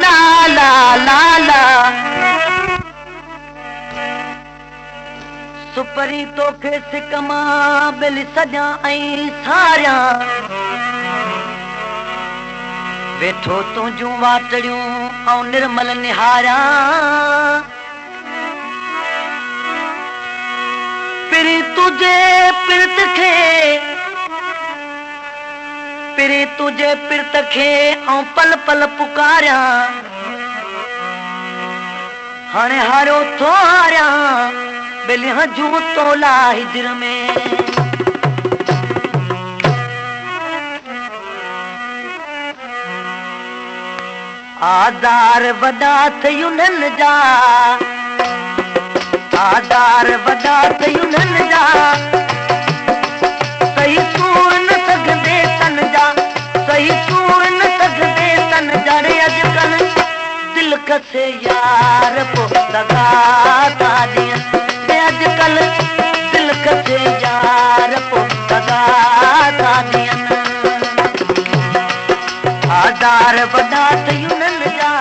ला ला ला ला सुपरी तोखे सिकमा बिल सॼा ऐं सारिया वेठो तुंहिंजूं वाटड़ियूं ऐं निर्मल निहारिया पिरी तुझे पिरत खे पिरी तुझे पिरत खे ऐं पल पल पुकारिया हाणे हारियो थो हारिया बिल हजूं तोला हिजर में आदार वॾा थयुननि जा आदार वॾा थयुननि जा सही सूर न सघंदे तन जा सही सूर न सघंदे तन जा रे अॼुकल्ह दिल कसे यार पो दगा था ॾियनि रे अॼुकल्ह दिल कसे यार पो दगा था ॾियनि आदार वॾा थयुननि जा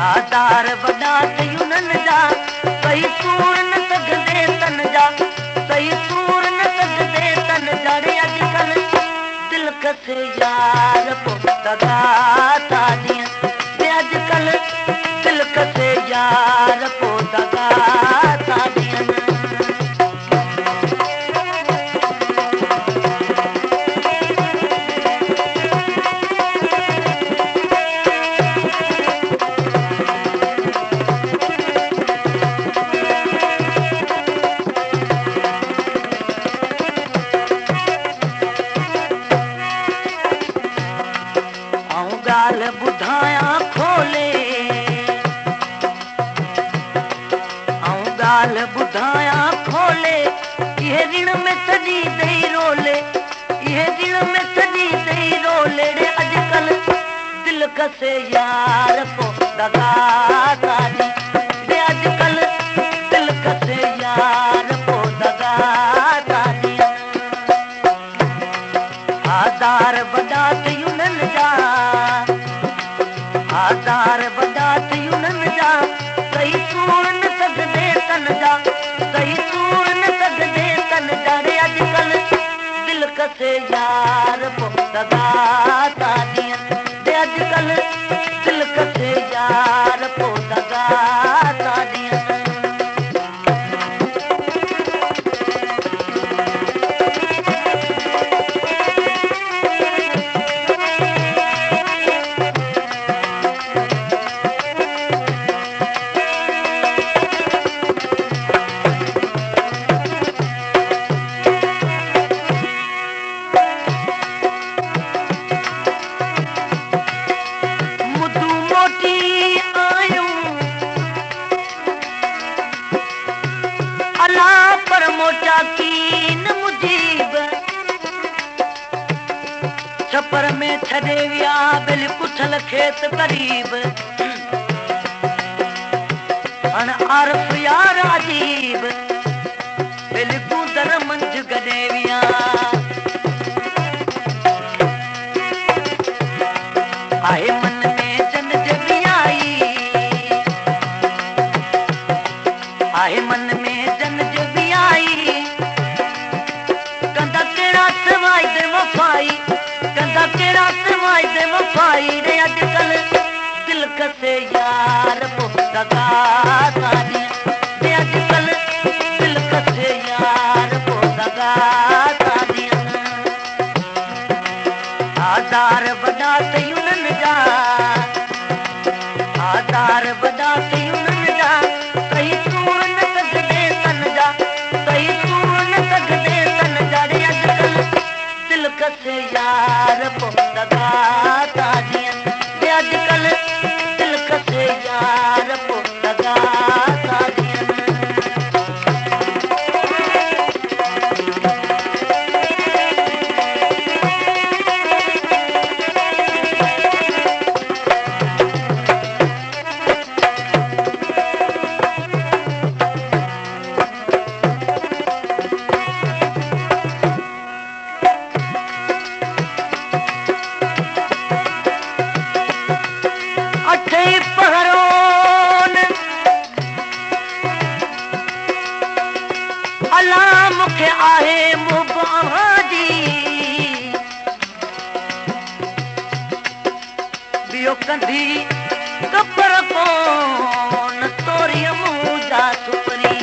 आदार वॾा थयुननि जा सही सूर न सघंदे तन जा सही सूर न सघंदे तन जा रे अॼुकल्ह दिल कसे यार पो दगा था ॾियनि रे अॼुकल्ह दिल कसे यार पो दगा था ॾियनि बुधाया खोले गाल बुधाया खोले ये ऋण में सजी दई रोले ये ऋण में सजी दई रोले रे अॼुकल्ह दिल कसे यार पो दगा था ॾियनि रे अॼुकल्ह दिल कसे यार पो दगा था ॾियनि आदार वॾा थयुननि जा आदार वॾा थयुननि जा सही सूर न सघंदे तन जा सही सूर न सघंदे तन जा रे अॼुकल्ह दिल कसे यार पो दगा था ॾियनि रे अॼुकल्ह दिल कसे यार पो दगा था ॾियनि छपर में छॾे विया बिल कुठल खेत करीब अण आरफ यार अजीब बिल कूदर मंझ गॾे विया आहे मन में जन जबियाई आहे मन में जन जबियाई कंदा कहिड़ा सवाई दे वफ़ाई कंदा कहिड़ा सवाई दे वफ़ाई रे अॼुकल्ह दिल कसे यार पो दगा था ॾियनि रे अॼुकल्ह दिल कसे यार पो दगा था ॾियनि आदार वॾा थयुननि जा आदार वॾा थयुननि जा सही सूर न सघंदे तन जा सही सूर न सघंदे तन जा रे अॼुकल्ह दिल कसे यार पो दगा था ॾियनि रे अॼुकल्ह दिल कसे यार पो दगा खे आहे मुबाह जी बियो कंधी कपर कोन तोरी मुदा सुपरी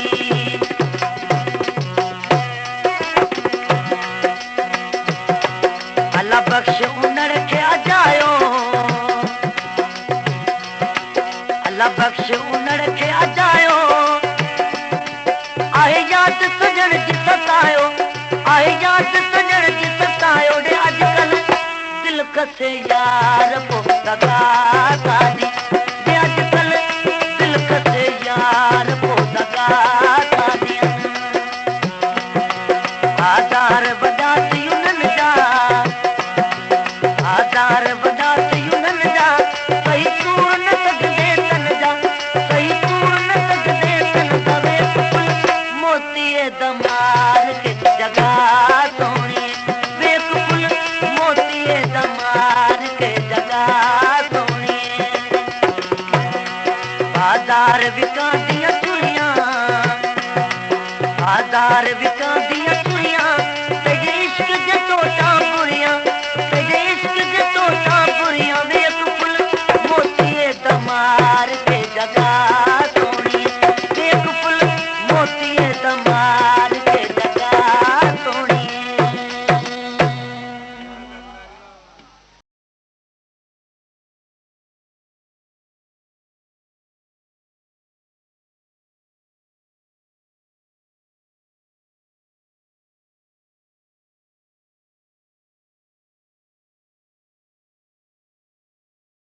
अल्लाह बख्श उनड़ खे अजायो अल्लाह बख्श उनड़ खे अजायो आहे याद सजण जी सतायो आहे याद सजण जी सतायो रे अॼुकल्ह दिल कसे यार पो दगा कादी रे अॼुकल्ह दिल कसे यार पो दगा कादी आधार वॾा थी उन्हनि जा आधार वॾा थी उन्हनि जा सही सूर न सघंदे तन जा सही सूर न सघंदे तन जा वे मोतीअ दमार खे जॻह सोणी वे मोतीअ दमार खे जॻह सोणी बाज़ार विकांदियूं चुड़ियां बाज़ार विकांदियूं चुड़ियां तेरे इश्क जे तोता बुरियां तेरे इश्क जे तोता बुरियां वे मोतीअ दमार खे जॻह सोणी वे मोतीअ दमार